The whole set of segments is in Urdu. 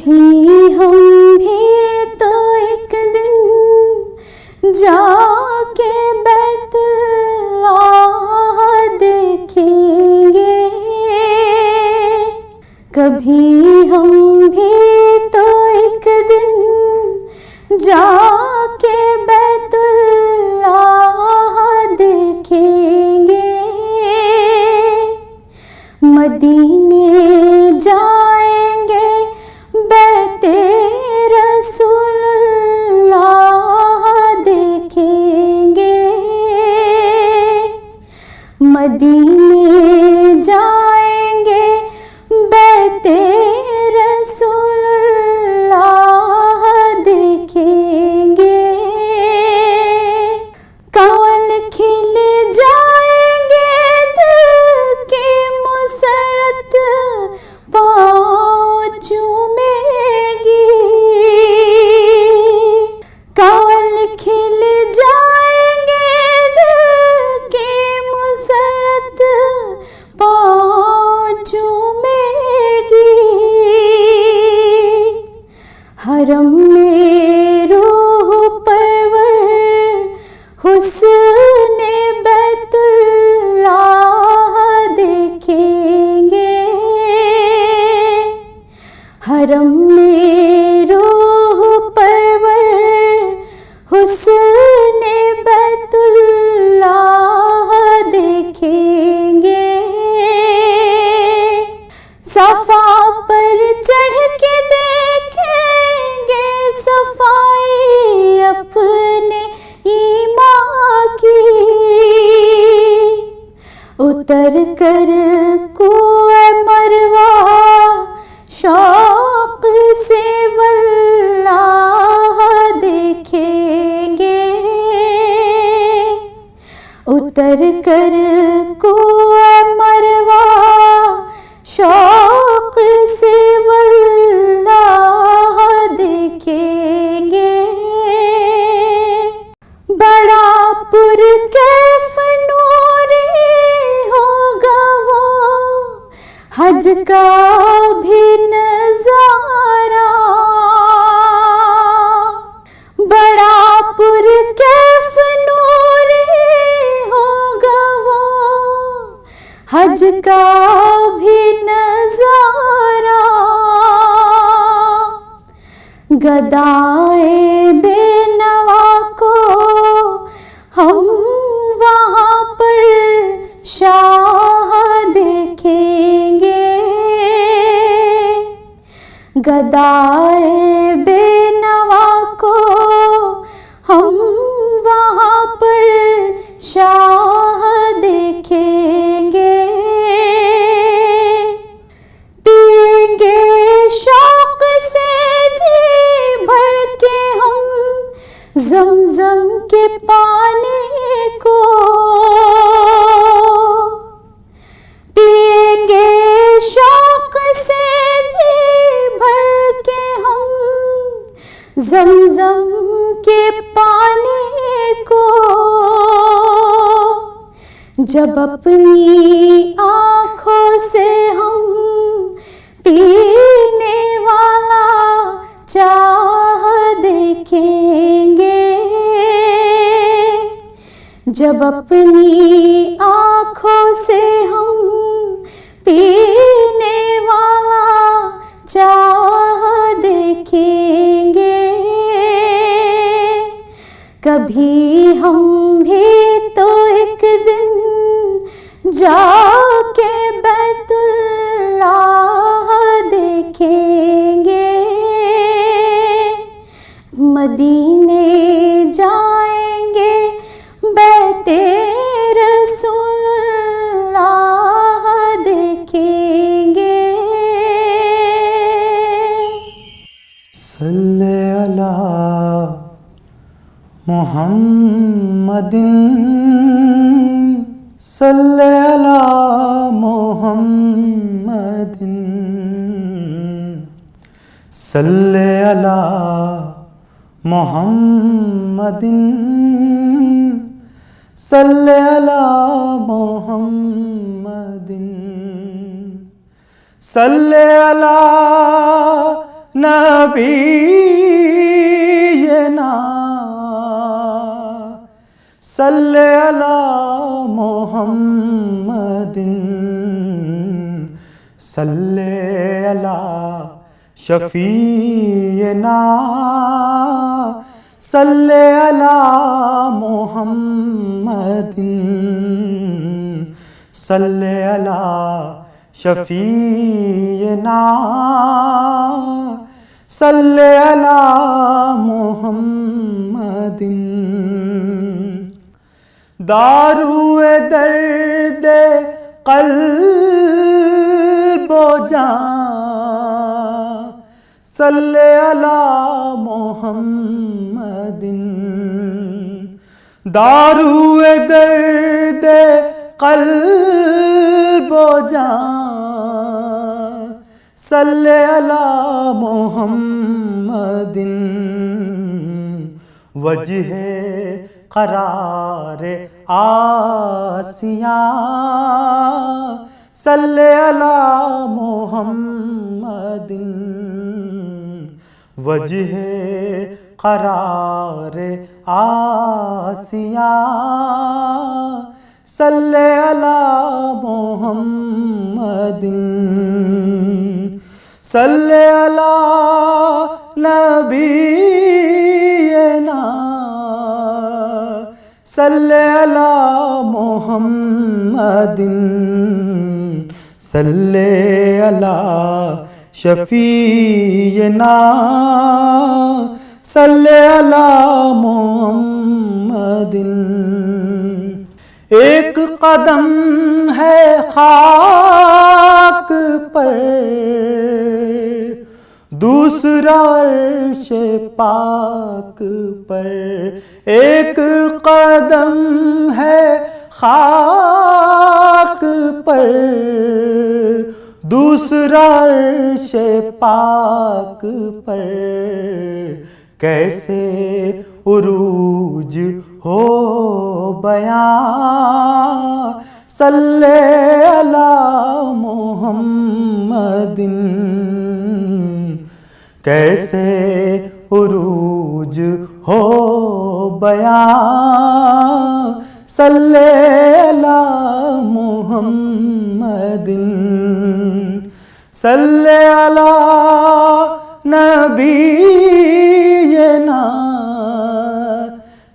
ہم بھی تو ایک دن جا کے بیت اللہ دیکھیں گے، کبھی ہم بھی تو ایک دن جا کے بیت اللہ دیکھیں گے، مدینے جائیں گے بیت رسول اللہ دیکھیں گے، مدینے جائیں گے بیت رسول اللہ دیکھیں گے، کنول کھل جائیں گے دل کی مسرت پاؤں چومے گی، کنول کھل جائیں گے دل کی مسرت پاؤں چومے گی، حرم میں روح پرور حسن بیت اللہ دیکھیں گے، حرم میں روح پرور حسن بیت اللہ دیکھیں گے، صفا پر چڑھ کے دیکھیں گے صفائی اپنے ایمان کی، اتر کر کوہ مروہ شوق سے واللہ دیکھیں گے، اتر کر کوہ مروہ شوق سے واللہ دیکھیں گے، بڑا پرکیف نوری ہوگا وہ حج کا بھی نظارہ، بڑا پرکیف نوری ہوگا وہ حج کا بھی نظارہ، گدائے بے نوا کو ہم وہاں پر شاہ دیکھیں گے، گدائے بے نوا کو ہم وہاں پر شاہ دیکھیں گے، پئیں گے شوق سے جی بھر کے ہم زمزم کے پانی کو، پئیں گے شوق سے جی بھر کے ہم زمزم کے پانی کو، جب اپنی آنکھوں سے ہم پینے والا چاہ دیکھیں گے، جب اپنی آنکھوں سے ہم پینے والا چاہ دیکھیں گے، کبھی ہم بھی تو ایک دن جا کے بیت اللہ دیکھیں گے، مدینے جائیں گے بیت رسول اللہ دیکھیں گے، صلی علی محمد، صلی علی محمد، صلی علی محمد، صلی علی محمد، صلی علی نبینا صلی علی محمد صلی علی شفیعنا صلی علی محمد صلی علی شفیعنا صلی علی محمد دارو درد قلب و جان صلی علی محمد دارو درد قلب و جان صلی علی محمد وجہ قرار آسیاں صلی علی محمد وجہ قرار آسیاں صلی علی محمد صلی علی نبینا صلی علی محمد صلی علی شفیعنا صلی علی محمد ایک قدم ہے خاک پر دوسرا عرش پاک پر ایک قدم ہے خاک پر دوسرا عرش پاک پر کیسے عروج ہو بیان صلی علی محمد کیسے عروج ہو بیان صلی علی محمد صلی علی نبینا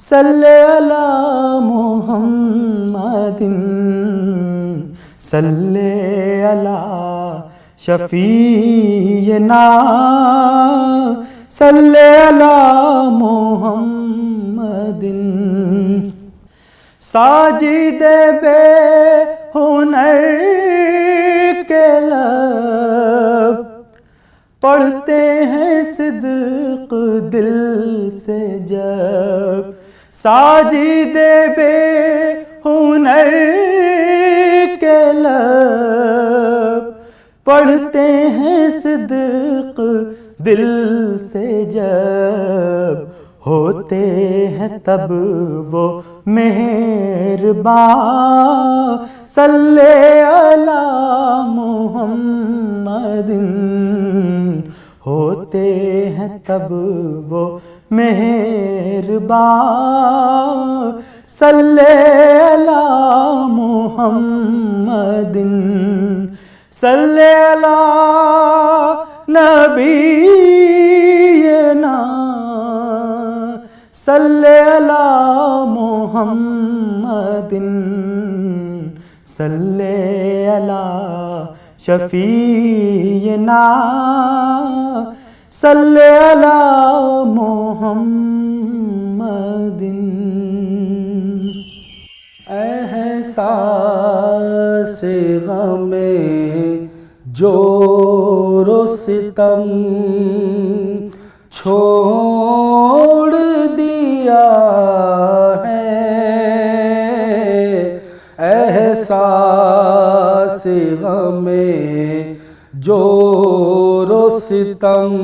صلی علی محمد صلی علی شفیعنا صلی علی محمد ساجد بے ہنر کے لب پڑھتے ہیں صدق دل سے جب ساجد بے ہنر کے لب پڑھتے ہیں صدق دل سے جب ہوتے ہیں تب وہ مہربان صلی علی محمد ہوتے ہیں تب وہ مہربان صلی علی محمد صلی علی نبینا صلی علی محمد صلی علی شفیعنا صلی علی محمد احساس غم جور و ستم چھوڑ دیا ہے احساس غم جور و ستم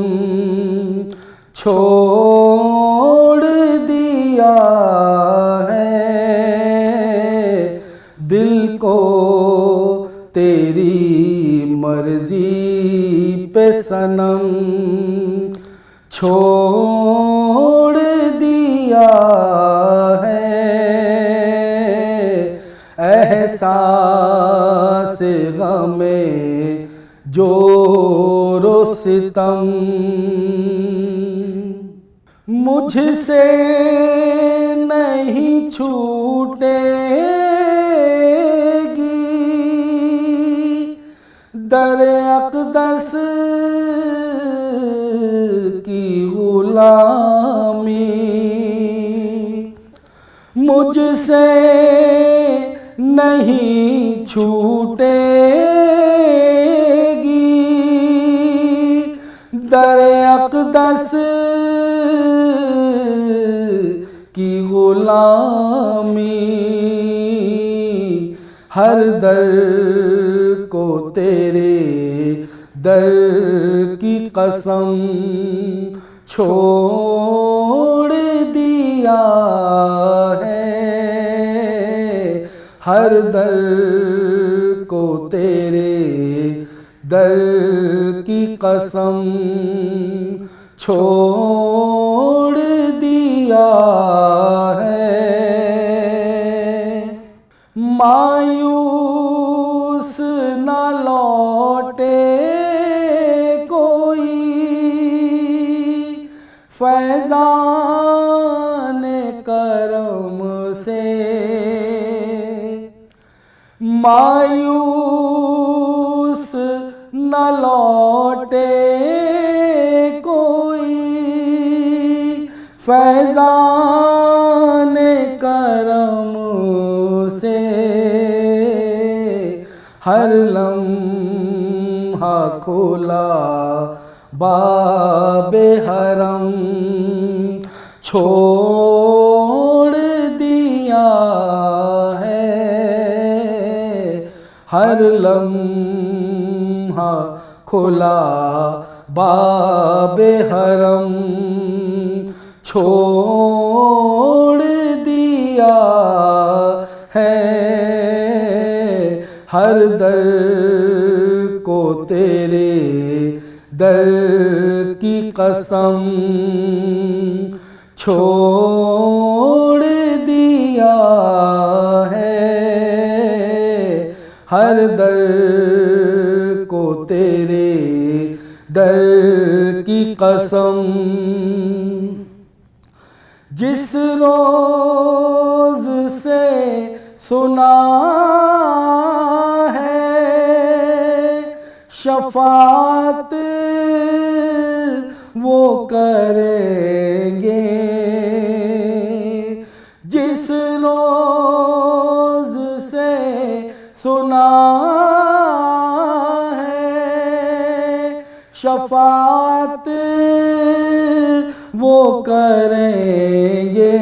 چھوڑ دیا ہے دل کو تیری مرضی پہ صنم چھوڑ دیا ہے، احساس غم جور و ستم مجھ سے نہیں چھوٹے گی، در اقدس کی غلامی مجھ سے نہیں چھوٹے گی، در اقدس کی غلامی، ہر در کو تیرے در کی قسم چھوڑ دیا ہے، ہر در کو تیرے در کی قسم چھوڑ دیا ہے، مایوس نہ لوٹے کوئی فیضان کرم سے، مایوس نہ لوٹے کوئی فیضان کرم سے، ہر لمحہ کھولا باب حرم چھوڑ دیا ہے، ہر لمحہ کھولا باب حرم چھوڑ دیا ہے، ہر در کو تیرے در کی قسم چھوڑ دیا ہے، ہر در کو تیرے در کی قسم، جس روز سے سنا ہے شفاعت وہ کریں گے، جس روز سے سنا ہے شفاعت وہ کریں گے،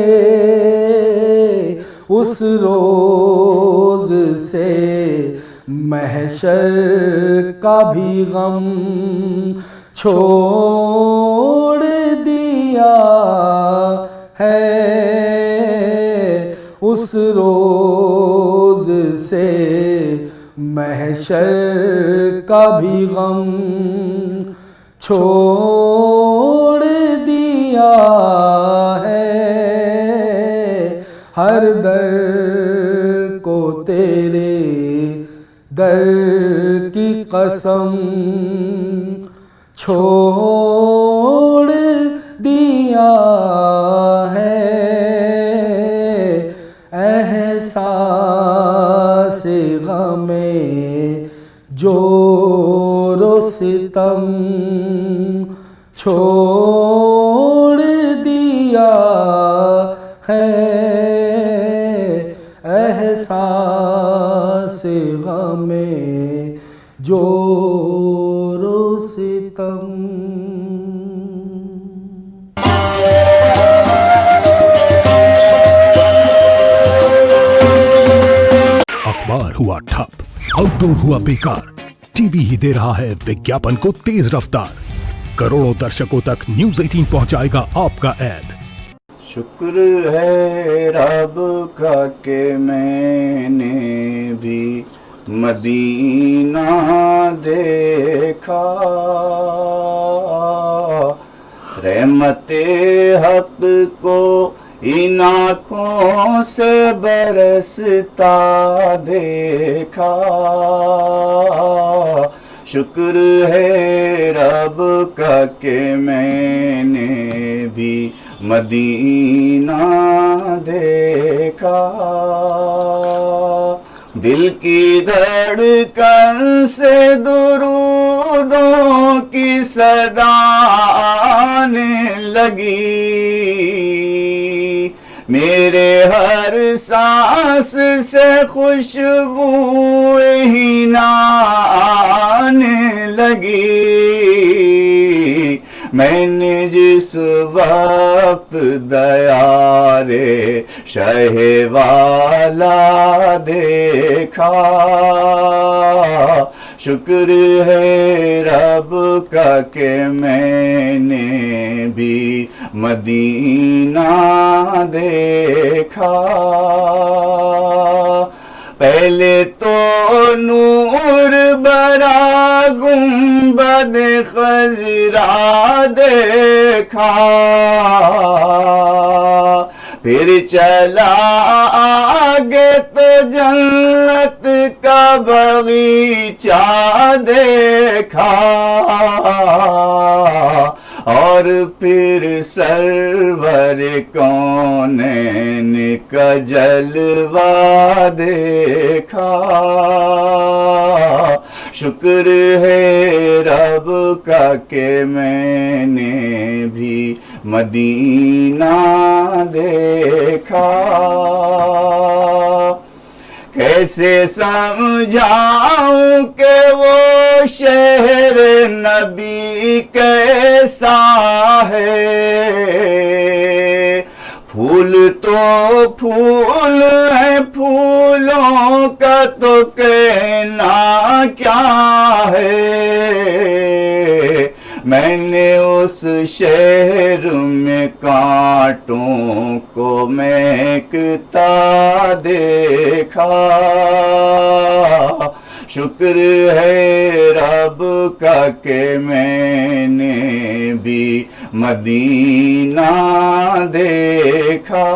اس روز سے محشر کا بھی غم چھوڑ دیا ہے، اس روز سے محشر کا بھی غم چھوڑ دیا ہے، ہر در کو تیرے در کی قسم چھوڑ دیا ہے، احساس غم جور و ستم چھوڑ دیا ہے، احساس غم جور و ستم۔ اخبار ہوا ٹھپ، آؤٹ ڈور ہوا بیکار، ٹی وی ہی دے رہا ہے وگیاپن کو تیز رفتار، کروڑوں درشکوں تک نیوز 18 پہنچائے گا آپ کا ایڈ۔ شکر ہے رب کا کہ میں نے بھی مدینہ دیکھا، رحمت حق کو ان آنکھوں سے برستا دیکھا، شکر ہے رب کا کہ میں نے بھی مدینہ دیکھا، دل کی دھڑکن سے درودوں کی صدا آنے لگی، میرے ہر سانس سے خوشبو ہی نہ آنے لگی، میں نے جس وقت دیار شہ والا دیکھا، شکر ہے رب کا کہ میں نے بھی مدینہ دیکھا، پہلے تو نور برا گنبد خضرا دیکھا، پھر چلا آگے تو جنت کا باغیچہ دیکھا، اور پھر سرور کونین کا جلوہ دیکھا، شکر ہے رب کا کہ میں نے بھی مدینہ دیکھا، کیسے سمجھاؤں کہ وہ شہر نبی کیسا ہے، پھول تو پھول ہے، پھولوں کا تو کہنا کیا ہے، میں نے اس شہر میں کانٹوں کو مہکتا دیکھا، شکر ہے رب کا کہ میں نے بھی مدینہ دیکھا،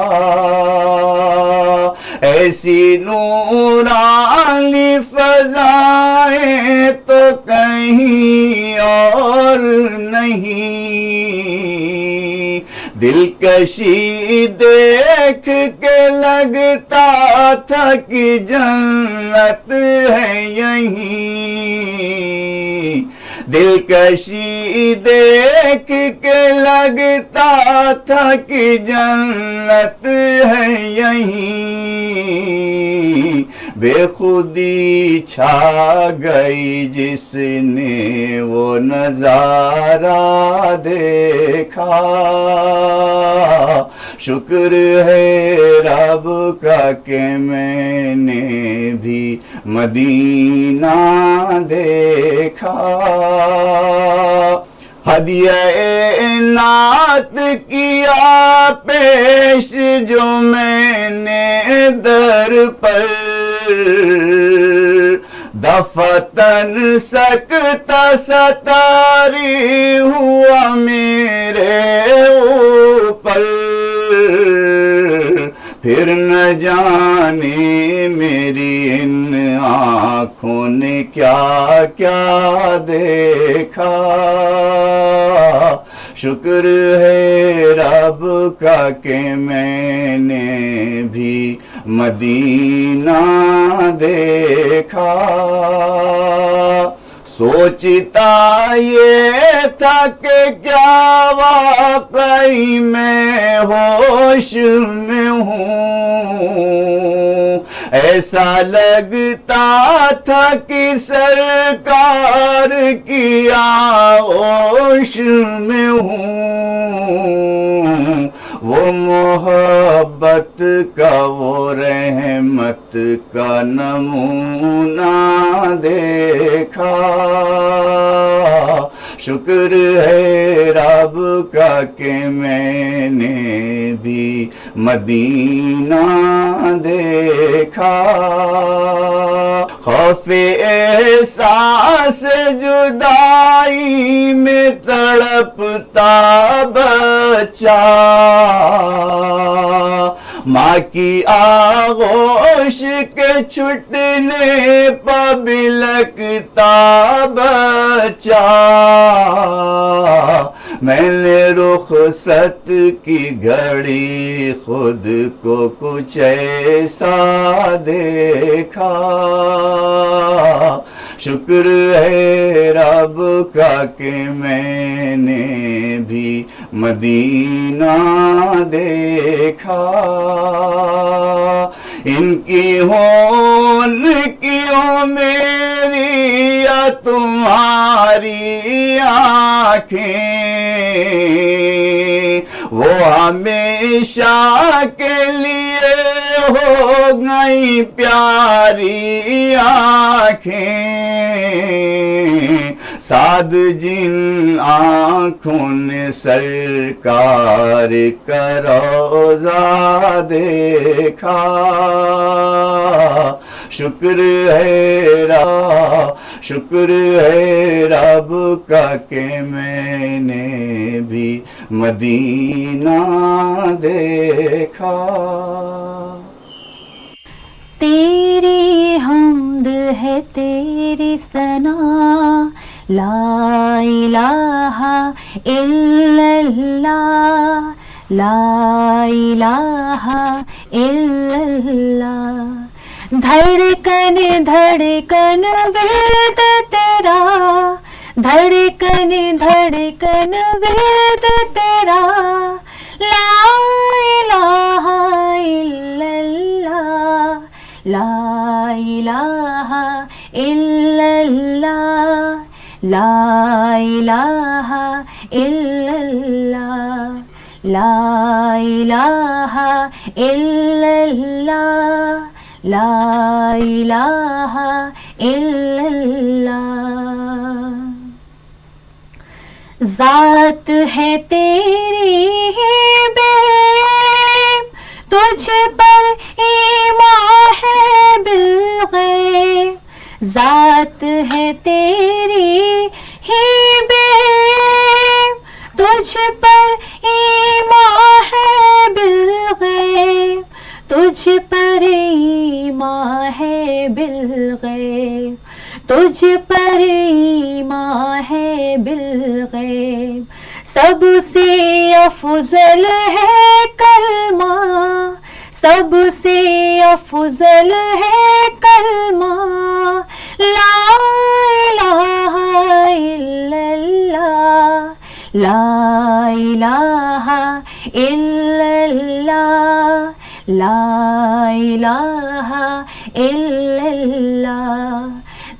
ایسی نورانی فضائیں تو کہیں اور نہیں، دلکشی دیکھ کے لگتا تھا کہ جنت ہے یہیں، دلکشی دیکھ کے لگتا تھا کہ جنت ہے یہیں، بے خودی چھا گئی جس نے وہ نظارہ دیکھا، شکر ہے رب کا کہ میں نے بھی مدینہ دیکھا، ہدیہ نعت کیا پیش جو میں نے در پر، دفتن سکتا ستاری ہوا میرے اوپر، پھر نہ جانے میری ان آنکھوں نے کیا کیا دیکھا، شکر ہے رب کا کہ میں نے بھی مدینہ دیکھا، سوچتا یہ تھا کہ کیا واقعی میں ہوش میں ہوں، ایسا لگتا تھا کہ سرکار کی آغوش میں ہوں، وہ محبت کا وہ رحمت کا نمونہ دیکھا، شکر ہے رب کا کہ میں نے بھی مدینہ دیکھا خوف احساس جدائی میں تڑپتا بچہ ماں کی آغوش کے چھٹنے پہ بلکتا بچہ میں نے رخصت کی گھڑی خود کو کچھ ایسا دیکھا شکر ہے رب کا کہ میں نے بھی مدینہ دیکھا ان کی ہوں ان کی ہوں میری یا تمہاری آنکھیں وہ ہمیشہ کے لیے ہو گئی پیاری آنکھیں سعد جن آنکھوں نے سرکار کا روضہ دیکھا شکر ہے رب کا کہ میں نے بھی مدینہ دیکھا تیری حمد ہے تیری ثنا لا الہ الا اللہ لا الہ الا اللہ دھڑکن دھڑکن ورد تیرا دھڑکن دھڑکن ورد تیرا لا الہ الا اللہ لا الہ الا اللہ لا الہ الا اللہ لا الہ الا اللہ لا الہ الا اللہ ذات ہے تیری ہی بے تجھ پر ایمان ہے بالغیب ذات ہے تیری ہی بے تجھ پر ایمان ہے بالغیب تجھ پر ایمان ہے بالغیب تجھ پر ایمان ہے بالغیب سب سے افضل ہے کلمہ سب سے افضل ہے کلمہ لا الہ الا اللہ لا الہ الا اللہ لا الہ الا اللہ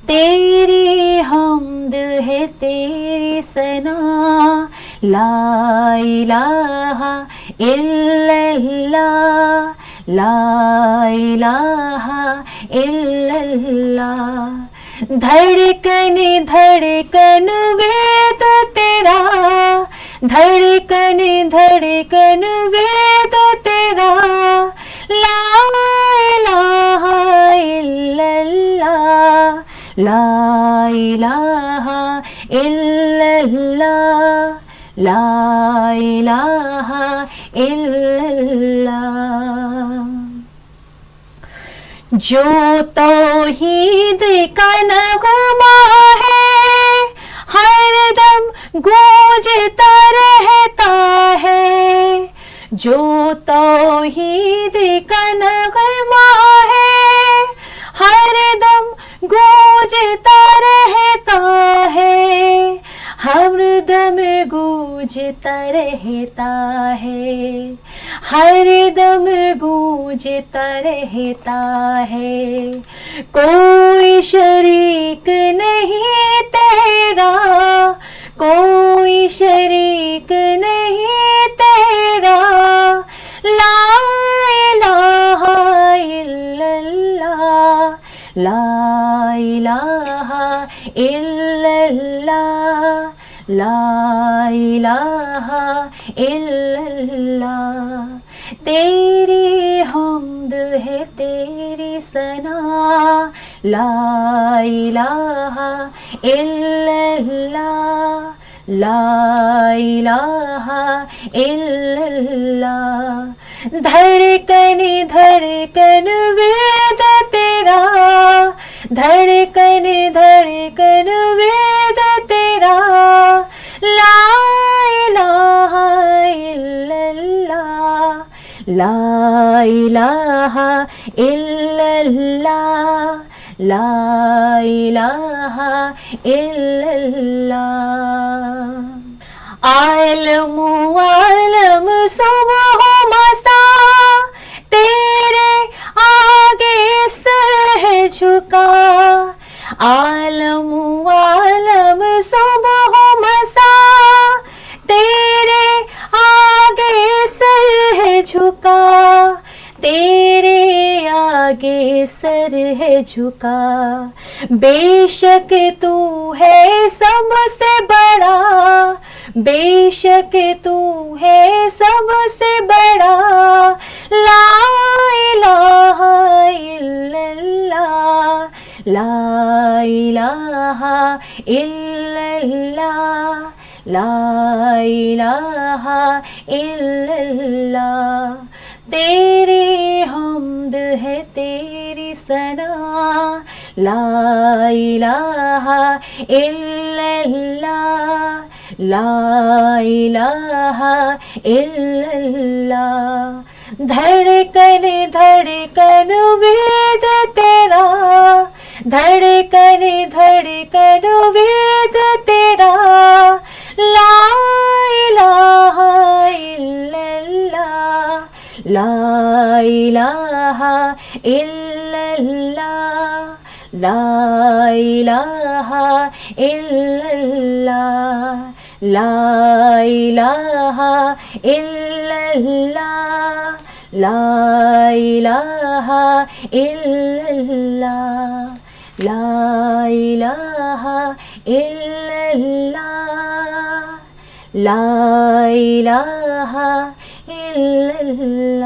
تیری حمد ہے تیری ثنا لا الہ الا اللہ لا الہ الا اللہ دھڑکن دھڑکن وید تیرا دھڑکن دھڑکن وید تیرا لا الہ الا اللہ لا الہ الا اللہ لا الہ الا اللہ جو توحید کا نغمہ ہے ہر دم گونجتا رہتا ہے جو توحید کا نغمہ ہے ہر دم گونجتا رہتا ہے ہر دم گونجتا رہتا ہے ہر دم گونجتا رہتا ہے کوئی شریک نہیں تیرا کوئی شریک نہیں تیرا لا الہ الا اللہ لا الہ الا اللہ الا اللہ. تیری حمد ہے تیری ثنا, لا الہ الا اللہ, لا الہ الا اللہ. دھڑکن دھڑکن وید تیرا, دھڑکن دھڑکن وید تیرا, لا الہ الا اللہ, لا الہ الا اللہ, لا الہ الا اللہ. عالم عالم صبح مسا تیرے آگے سر ہے جھکا, عالم عالم صبح مسا تیرے آگے سر ہے جھکا, تیرے آگے سر ہے جھکا. بے شک تو ہے سب سے بڑا, بے شک تو ہے سب سے بڑا, لا الہ الا اللہ, لا الہ الا اللہ, لا الہ الا اللہ. تیری حمد ہے تیری ثنا, لا الہ الا اللہ, لا الہ الا اللہ. دھڑکن دھڑکن وید تیرا, دھڑکن دھڑکن وید تیرا, لا الہ الا اللہ, لا الہ الا اللہ, لا الہ الا اللہ, لا الہ الا اللہ, لا الہ الا اللہ, لا الہ الا اللہ, لا الہ الا اللہ.